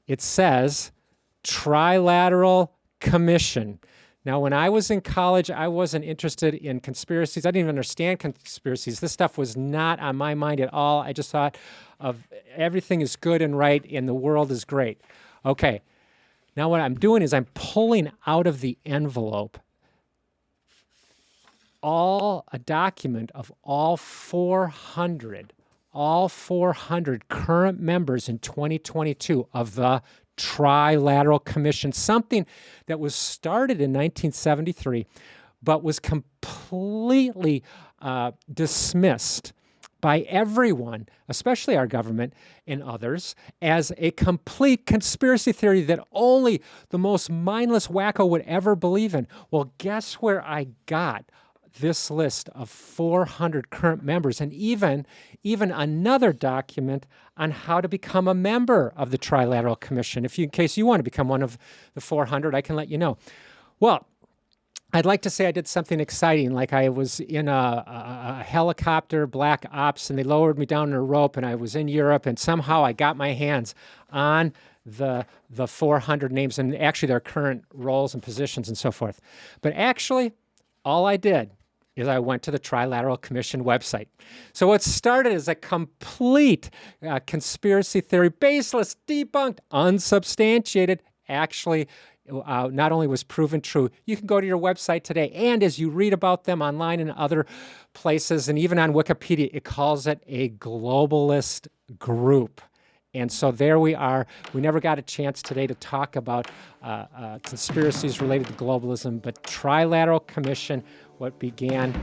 A: it says Trilateral Commission. Now, when I was in college, I wasn't interested in conspiracies. I didn't even understand conspiracies. This stuff was not on my mind at all. I just thought of everything is good and right and the world is great. Okay, now what I'm doing is I'm pulling out of the envelope a document of all 400 current members in 2022 of the Trilateral Commission, something that was started in 1973, but was completely dismissed by everyone, especially our government and others, as a complete conspiracy theory that only the most mindless wacko would ever believe in. Well, guess where I got this list of 400 current members, and even another document on how to become a member of the Trilateral Commission. In case you want to become one of the 400, I can let you know. Well, I'd like to say I did something exciting, like I was in a helicopter, black ops, and they lowered me down in a rope, and I was in Europe, and somehow I got my hands on the 400 names, and actually their current roles and positions and so forth. But actually, all I did is I went to the Trilateral Commission website. So what started as a complete conspiracy theory, baseless, debunked, unsubstantiated, actually not only was proven true. You can go to your website today, and as you read about them online and other places, and even on Wikipedia, it calls it a globalist group. And so there we are. We never got a chance today to talk about conspiracies related to globalism, but Trilateral Commission, what began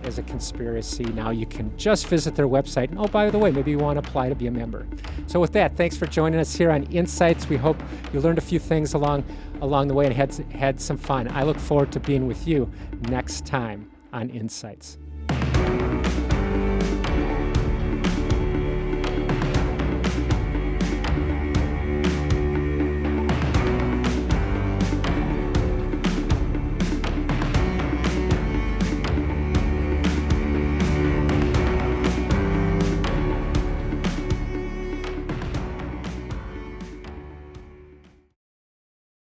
A: as a conspiracy, now you can just visit their website. And oh, by the way, maybe you want to apply to be a member. So with that, thanks for joining us here on Insights. We hope you learned a few things along the way and had some fun. I look forward to being with you next time on Insights.